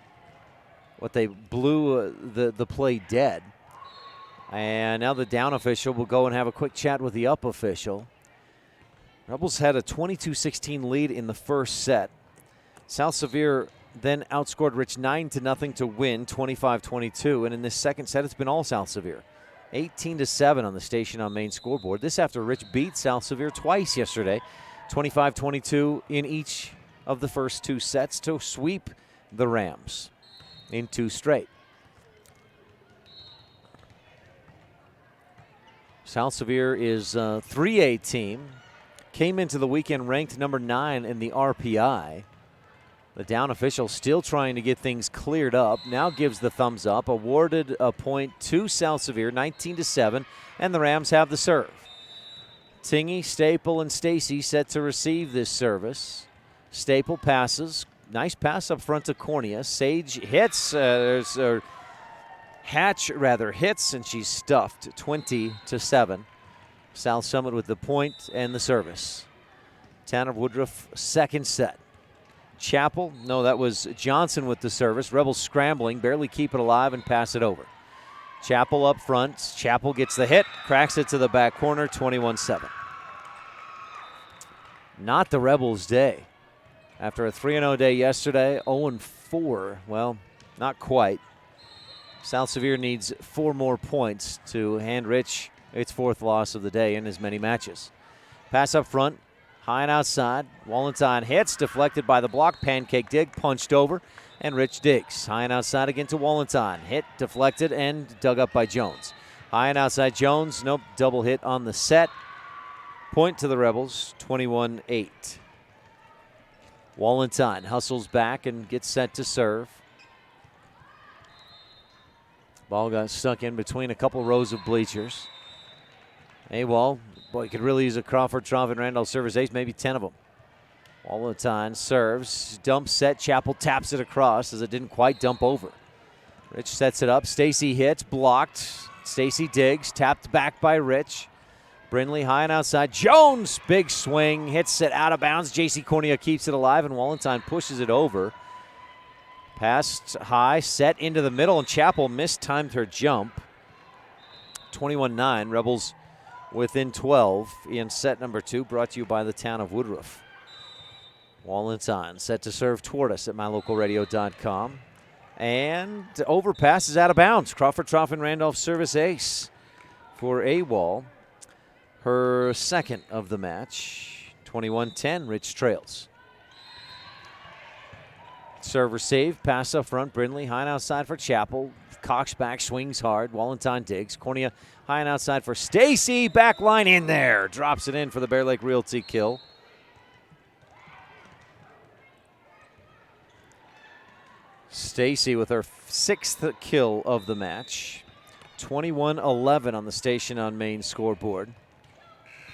What they blew the play dead. And now the down official will go and have a quick chat with the up official. Rebels had a 22-16 lead in the first set. South Sevier then outscored Rich 9-0 to win, 25-22. And in this second set, it's been all South Sevier. 18-7 on the Station on Main scoreboard. This after Rich beat South Sevier twice yesterday, 25-22 in each of the first 2 sets to sweep the Rams in 2 straight. South Sevier is a 3A team. Came into the weekend ranked number 9 in the RPI. The down official still trying to get things cleared up. Now gives the thumbs up. Awarded a point to South Sevier, 19-7, and the Rams have the serve. Tingy, Staple, and Stacy set to receive this service. Staple passes. Nice pass up front to Cornea. Sage hits. Hatch hits, and she's stuffed, 20-7. South Summit with the point and the service. Town of Woodruff, second set. Chappell, no, that was Johnson with the service. Rebels scrambling, barely keep it alive and pass it over. Chappell up front. Chappell gets the hit, cracks it to the back corner, 21-7. Not the Rebels' day. After a 3-0 day yesterday, 0-4, well, not quite. South Sevier needs 4 more points to hand Rich its 4th loss of the day in as many matches. Pass up front, high and outside. Wallenstein hits, deflected by the block. Pancake dig, punched over, and Rich digs. High and outside again to Wallenstein. Hit, deflected, and dug up by Jones. High and outside Jones, nope, double hit on the set. Point to the Rebels, 21-8. Wallenstein hustles back and gets set to serve. Ball got stuck in between a couple rows of bleachers. Wall, boy, could really use a Crawford, Troff, and Randolph service ace, maybe 10 of them. Wallenstein serves, dump set, Chappell taps it across as it didn't quite dump over. Rich sets it up, Stacy hits, blocked. Stacy digs, tapped back by Rich. Brindley high and outside, Jones, big swing, hits it out of bounds. J.C. Cornea keeps it alive, and Wallenstein pushes it over. Passed high, set into the middle, and Chappell mistimed her jump. 21-9, Rebels within 12 in set number 2, brought to you by the town of Woodruff. Wallenstein set to serve toward us at mylocalradio.com. And overpass is out of bounds. Crawford, Troff, and Randolph service ace for AWOL. Her 2nd of the match. 21-10, Rich trails. Serve receive, pass up front. Brindley high and outside for Chappell. Cocks back, swings hard. Wallenstein digs. Cornea high and outside for Stacy. Back line in there. Drops it in for the Bear Lake Realty kill. Stacy with her 6th kill of the match. 21-11 on the Station on Main scoreboard.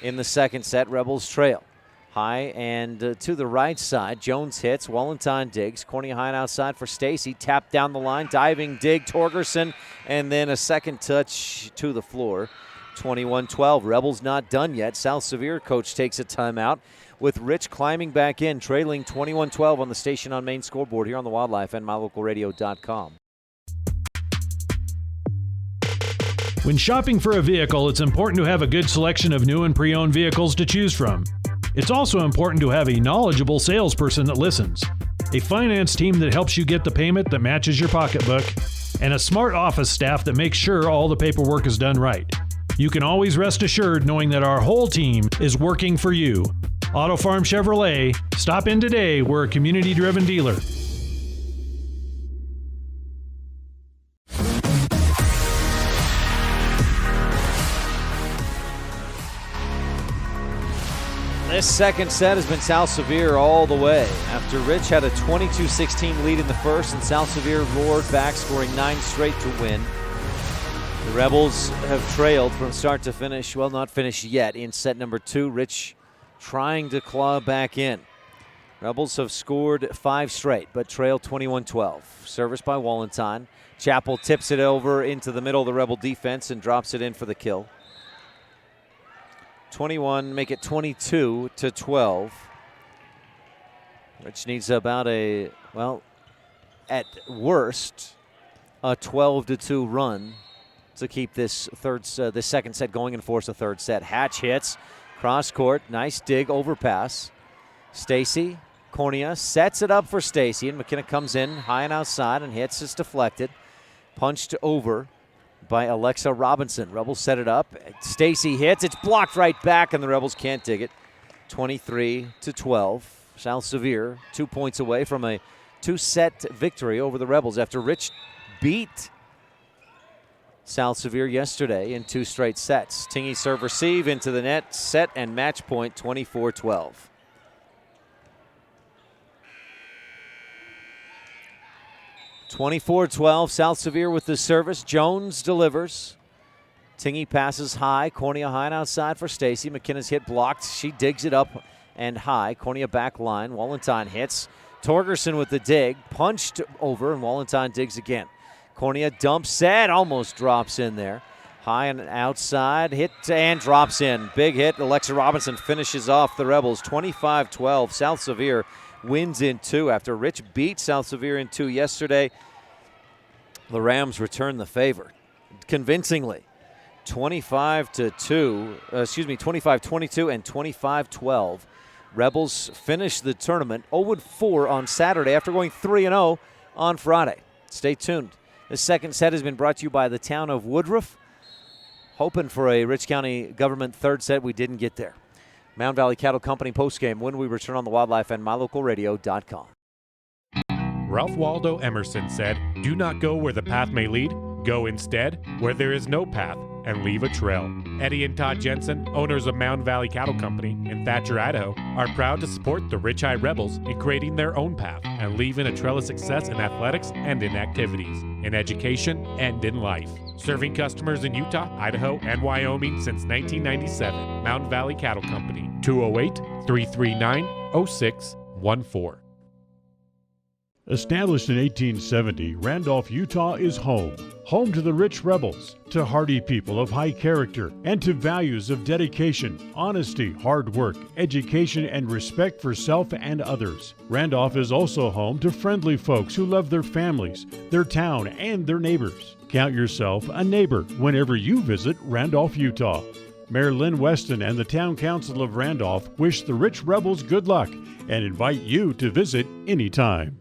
In the 2nd set, Rebels trail. High and to the right side. Jones hits. Wallenstein digs. Cornea high and outside for Stacy. Tapped down the line. Diving dig. Torgerson. And then a 2nd touch to the floor. 21-12. Rebels not done yet. South Sevier coach takes a timeout with Rich climbing back in, trailing 21-12 on the Station on Main scoreboard here on the Wildlife and mylocalradio.com. When shopping for a vehicle, it's important to have a good selection of new and pre-owned vehicles to choose from. It's also important to have a knowledgeable salesperson that listens, a finance team that helps you get the payment that matches your pocketbook, and a smart office staff that makes sure all the paperwork is done right. You can always rest assured knowing that our whole team is working for you. Auto Farm Chevrolet. Stop in today. We're a community-driven dealer. This 2nd set has been South Sevier all the way. After Rich had a 22-16 lead in the 1st, and South Sevier roared back, scoring 9 straight to win. The Rebels have trailed from start to finish. Well, not finished yet in set number 2. Rich trying to claw back in. Rebels have scored 5 straight, but trail 21-12. Service by Wallenstein. Chappell tips it over into the middle of the Rebel defense and drops it in for the kill. 21, make it 22-12. Rich needs about a, well, at worst, a 12-2 run to keep this 2nd set going and force a 3rd set. Hatch hits. Cross court, nice dig, overpass. Stacy, Cornea sets it up for Stacy, and McKenna comes in high and outside and hits. It's deflected. Punched over by Alexa Robinson. Rebels set it up. Stacy hits. It's blocked right back, and the Rebels can't dig it. 23-12. South Sevier 2 points away from a 2-set victory over the Rebels after Rich beat South Sevier yesterday in 2 straight sets. Tingy serve receive into the net, set and match point 24-12. South Sevier with the service. Jones delivers. Tingy passes high. Cornea high and outside for Stacy. McKenna's hit blocked. She digs it up and high. Cornea back line. Wallenstein hits. Torgerson with the dig. Punched over, and Wallenstein digs again. Cornea dumps set, almost drops in there. High and outside, hit and drops in. Big hit. Alexa Robinson finishes off the Rebels. 25-12. South Sevier wins in 2 after Rich beat South Sevier in 2 yesterday. The Rams return the favor convincingly. 25-22 and 25-12. Rebels finish the tournament 0-4 on Saturday after going 3-0 on Friday. Stay tuned. The 2nd set has been brought to you by the town of Woodruff, hoping for a Rich County government third set. We didn't get there. Mound Valley Cattle Company postgame when we return on the Wildlife and MyLocalRadio.com. Ralph Waldo Emerson said, "Do not go where the path may lead. Go instead where there is no path and leave a trail." Eddie and Todd Jensen, owners of Mound Valley Cattle Company in Thatcher, Idaho, are proud to support the Rich High Rebels in creating their own path and leaving a trail of success in athletics and in activities, in education and in life. Serving customers in Utah, Idaho, and Wyoming since 1997. Mound Valley Cattle Company, 208-339-0614. Established in 1870, Randolph, Utah is home. Home to the Rich Rebels, to hardy people of high character, and to values of dedication, honesty, hard work, education, and respect for self and others. Randolph is also home to friendly folks who love their families, their town, and their neighbors. Count yourself a neighbor whenever you visit Randolph, Utah. Mayor Lynn Weston and the Town Council of Randolph wish the Rich Rebels good luck and invite you to visit anytime.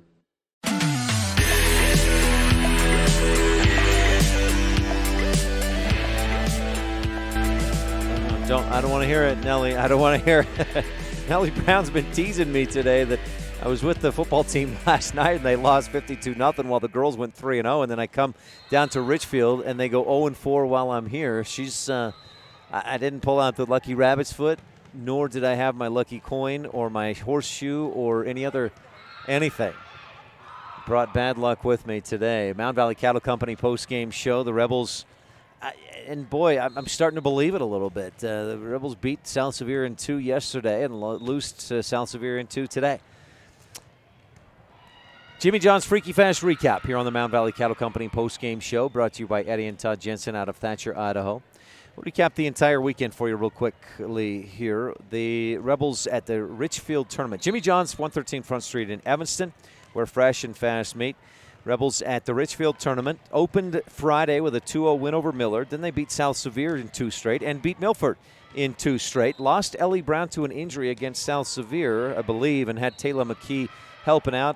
I don't want to hear it, Nellie. I don't want to hear it. Nellie Brown's been teasing me today that I was with the football team last night and they lost 52-0 while the girls went 3-0, and then I come down to Richfield and they go 0-4 while I'm here. I didn't pull out the lucky rabbit's foot, nor did I have my lucky coin or my horseshoe or anything. Brought bad luck with me today. Mound Valley Cattle Company post-game show. The Rebels, and boy, I'm starting to believe it a little bit. The Rebels beat South Sevier in 2 yesterday and loosed South Sevier in 2 today. Jimmy John's Freaky Fast Recap here on the Mound Valley Cattle Company post-game show, brought to you by Eddie and Todd Jensen out of Thatcher, Idaho. We'll recap the entire weekend for you real quickly here. The Rebels at the Richfield tournament. Jimmy John's, 113 Front Street in Evanston, where fresh and fast meet. Rebels at the Richfield tournament opened Friday with a 2-0 win over Millard. Then they beat South Sevier in 2 straight and beat Milford in 2 straight. Lost Ellie Brown to an injury against South Sevier, I believe, and had Taylor McKee helping out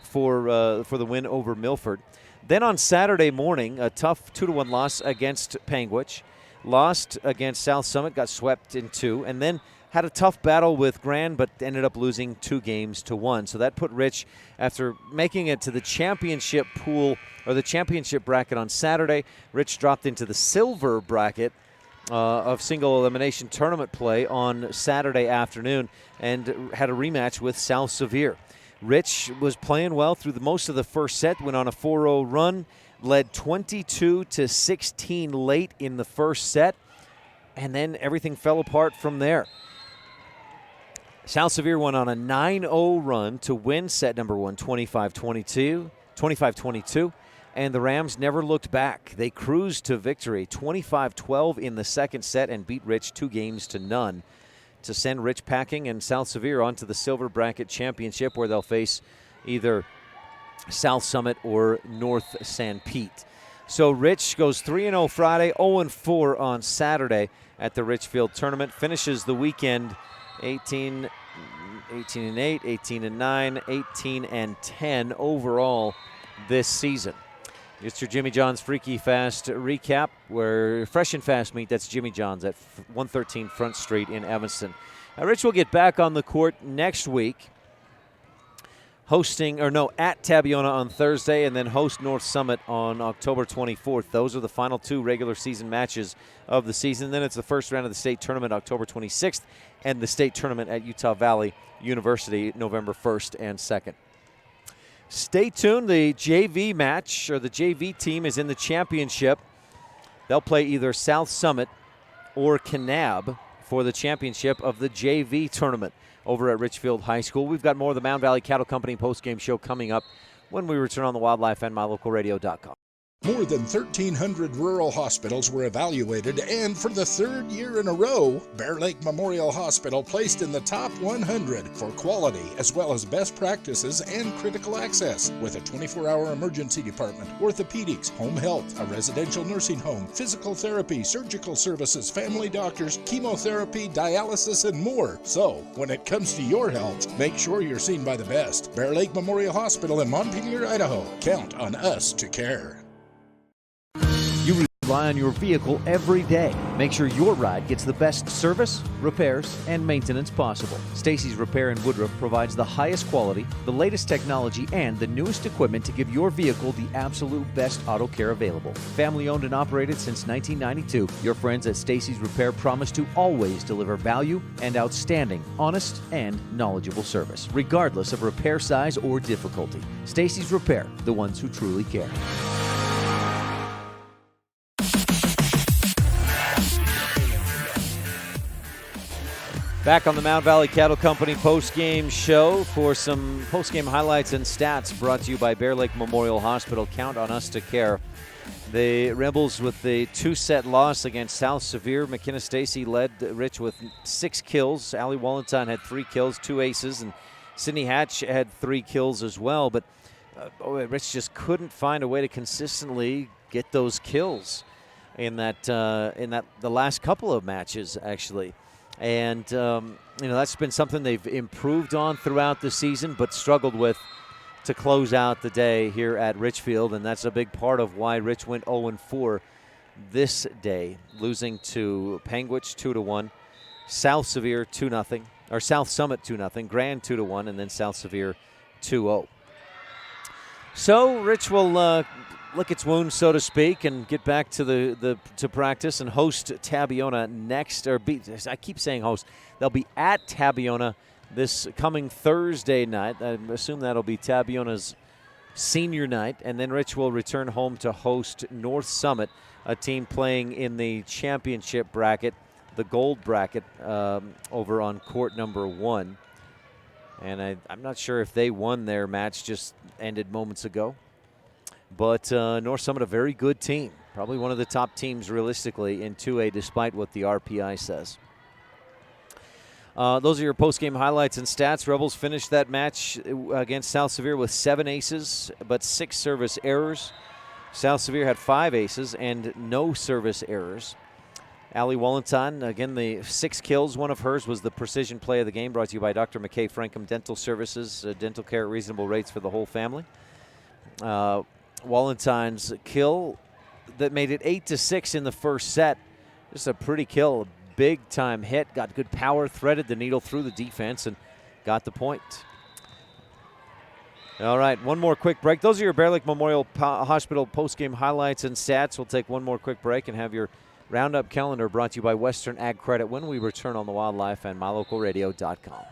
for the win over Milford. Then on Saturday morning, a tough 2-1 loss against Panguitch. Lost against South Summit, got swept in 2, and then had a tough battle with Grand, but ended up losing 2-1. So that put Rich, after making it to the championship pool, or the championship bracket on Saturday, Rich dropped into the silver bracket of single elimination tournament play on Saturday afternoon and had a rematch with South Sevier. Rich was playing well through most of the first set, went on a 4-0 run, led 22-16 late in the first set, and then everything fell apart from there. South Sevier went on a 9-0 run to win set number 1, 25-22, and the Rams never looked back. They cruised to victory, 25-12 in the second set, and beat Rich 2-0 to send Rich packing and South Sevier onto the silver bracket championship, where they'll face either South Summit or North San Pete. So Rich goes 3-0 Friday, 0-4 on Saturday at the Richfield tournament. Finishes the weekend 18-8, 18-9, 18-10 overall this season. It's your Jimmy John's Freaky Fast recap, where fresh and fast meet. That's Jimmy John's at 113 Front Street in Evanston. Rich will get back on the court next week, at Tabiona on Thursday, and then host North Summit on October 24th. Those are the final 2 regular season matches of the season. Then it's the first round of the state tournament October 26th, and the state tournament at Utah Valley University November 1st and 2nd. Stay tuned. The JV match, or the JV team, is in the championship. They'll play either South Summit or Kanab for the championship of the JV tournament over at Richfield High School. We've got more of the Mound Valley Cattle Company postgame show coming up when we return on the Wildlife and MyLocalRadio.com. More than 1,300 rural hospitals were evaluated, and for the 3rd year in a row, Bear Lake Memorial Hospital placed in the top 100 for quality as well as best practices and critical access, with a 24-hour emergency department, orthopedics, home health, a residential nursing home, physical therapy, surgical services, family doctors, chemotherapy, dialysis, and more. So, when it comes to your health, make sure you're seen by the best. Bear Lake Memorial Hospital in Montpelier, Idaho. Count on us to care. rely on your vehicle every day. Make sure your ride gets the best service, repairs, and maintenance possible. Stacy's Repair in Woodruff provides the highest quality, the latest technology, and the newest equipment to give your vehicle the absolute best auto care available. Family owned and operated since 1992, your friends at Stacy's Repair promise to always deliver value and outstanding, honest, and knowledgeable service, regardless of repair size or difficulty. Stacy's Repair, the ones who truly care. Back on the Mound Valley Cattle Company post-game show for some post-game highlights and stats brought to you by Bear Lake Memorial Hospital. Count on us to care. The Rebels with the 2-set loss against South Sevier. McKenna Stacy led Rich with 6 kills. Allie Wallenton had 3 kills, 2 aces, and Sydney Hatch had 3 kills as well. But Rich just couldn't find a way to consistently get those kills in the last couple of matches, actually. And, that's been something they've improved on throughout the season, but struggled with to close out the day here at Richfield. And that's a big part of why Rich went 0-4 this day, losing to Panguitch 2-1, South Sevier 2-0, or South Summit 2-0, Grand 2-1, and then South Sevier 2-0. So Rich will lick its wounds, so to speak, and get back to to practice and host Tabiona next. I keep saying host. They'll be at Tabiona this coming Thursday night. I assume that'll be Tabiona's senior night, and then Rich will return home to host North Summit, a team playing in the championship bracket, the gold bracket, over on court number 1. And I'm not sure if they won their match, just ended moments ago. But North Summit, a very good team. Probably one of the top teams realistically in 2A, despite what the RPI says. Those are your post-game highlights and stats. Rebels finished that match against South Sevier with 7 aces, but 6 service errors. South Sevier had 5 aces and no service errors. Allie Wallenton, again, the 6 kills. One of hers was the precision play of the game, brought to you by Dr. McKay Frankham Dental Services, dental care at reasonable rates for the whole family. Wallenton's kill that made it 8-6 in the first set. Just a pretty kill, a big-time hit. Got good power, threaded the needle through the defense, and got the point. All right, one more quick break. Those are your Bear Lake Memorial Hospital post-game highlights and stats. We'll take one more quick break and have your roundup calendar brought to you by Western Ag Credit when we return on the Wildlife and MyLocalRadio.com.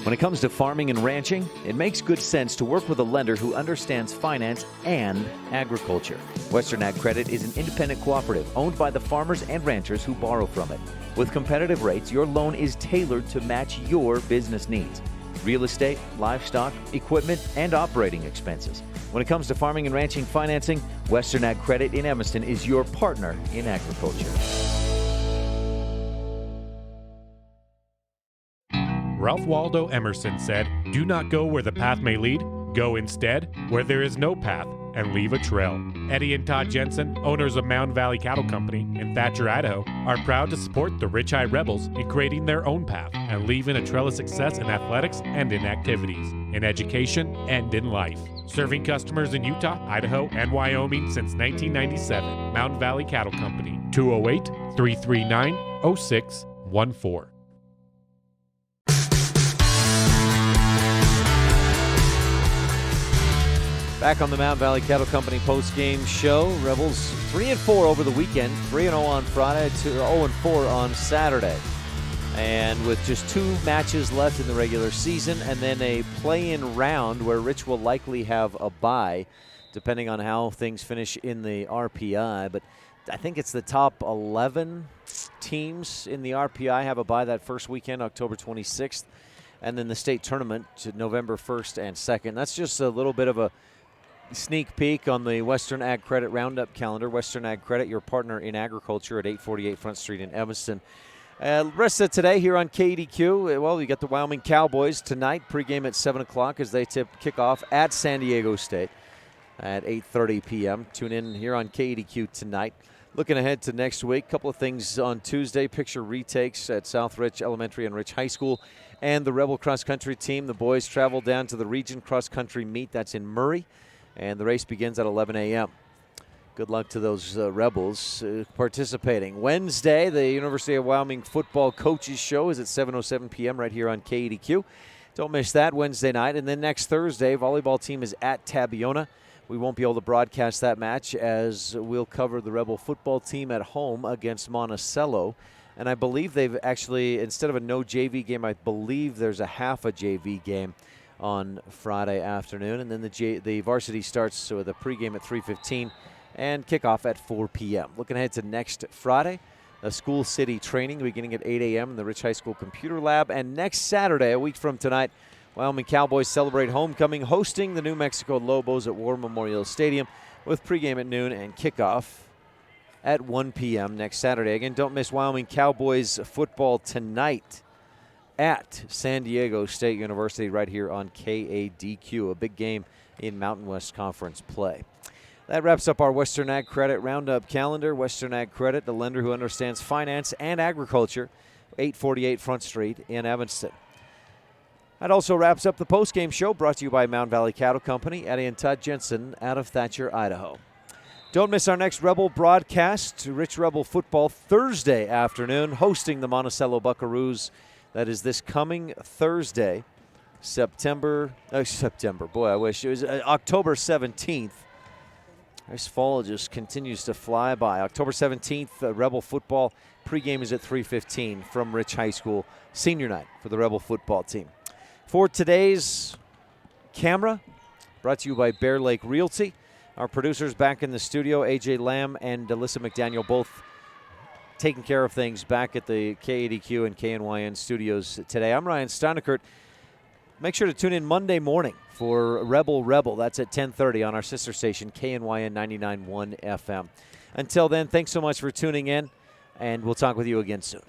When it comes to farming and ranching, it makes good sense to work with a lender who understands finance and agriculture. Western Ag Credit is an independent cooperative owned by the farmers and ranchers who borrow from it. With competitive rates, your loan is tailored to match your business needs. Real estate, livestock, equipment, and operating expenses. When it comes to farming and ranching financing, Western Ag Credit in Evanston is your partner in agriculture. Ralph Waldo Emerson said, "Do not go where the path may lead. Go instead where there is no path and leave a trail." Eddie and Todd Jensen, owners of Mound Valley Cattle Company in Thatcher, Idaho, are proud to support the Rich High Rebels in creating their own path and leaving a trail of success in athletics and in activities, in education and in life. Serving customers in Utah, Idaho, and Wyoming since 1997. Mound Valley Cattle Company, 208-339-0614. Back on the Mound Valley Cattle Company post-game show. Rebels 3-4 over the weekend, 3-0 on Friday, 0-4 on Saturday. And with just 2 matches left in the regular season and then a play-in round where Rich will likely have a bye, depending on how things finish in the RPI. But I think it's the top 11 teams in the RPI have a bye that first weekend, October 26th. And then the state tournament to November 1st and 2nd. That's just a little bit of a sneak peek on the Western Ag Credit Roundup calendar. Western Ag Credit, your partner in agriculture at 848 Front Street in Evanston. Rest of today here on KADQ, well, you got the Wyoming Cowboys tonight, pregame at 7 o'clock as they kick off at San Diego State at 8:30 p.m. Tune in here on KADQ tonight. Looking ahead to next week, a couple of things on Tuesday. Picture retakes at South Rich Elementary and Rich High School. And the Rebel cross country team, the boys travel down to the region cross country meet. That's in Murray. And the race begins at 11 a.m. Good luck to those Rebels participating. Wednesday, the University of Wyoming Football Coaches Show is at 7:07 p.m. right here on KADQ. Don't miss that Wednesday night. And then next Thursday, volleyball team is at Tabiona. We won't be able to broadcast that match as we'll cover the Rebel football team at home against Monticello. And I believe they've actually, instead of a no JV game, I believe there's a half a JV game on Friday afternoon. And then the varsity starts with a pregame at 3:15 and kickoff at 4 p.m. Looking ahead to next Friday, a school city training beginning at 8 a.m. in the Rich High School Computer Lab. And next Saturday, a week from tonight, Wyoming Cowboys celebrate homecoming, hosting the New Mexico Lobos at War Memorial Stadium with pregame at noon and kickoff at 1 p.m. next Saturday. Again, don't miss Wyoming Cowboys football tonight at San Diego State University right here on KADQ, a big game in Mountain West Conference play. That wraps up our Western Ag Credit Roundup calendar. Western Ag Credit, the lender who understands finance and agriculture, 848 Front Street in Evanston. That also wraps up the postgame show brought to you by Mound Valley Cattle Company, Eddie and Todd Jensen out of Thatcher, Idaho. Don't miss our next Rebel broadcast, Rich Rebel football Thursday afternoon, hosting the Monticello Buckaroos. That is this coming Thursday, October 17th. This fall just continues to fly by. October 17th, Rebel football pregame is at 3:15 from Rich High School, senior night for the Rebel football team. For today's camera, brought to you by Bear Lake Realty. Our producers back in the studio, AJ Lamb and Alyssa McDaniel, both taking care of things back at the KADQ and KNYN studios today. I'm Ryan Steineckert. Make sure to tune in Monday morning for Rebel. That's at 10:30 on our sister station, KNYN 99.1 FM. Until then, thanks so much for tuning in, and we'll talk with you again soon.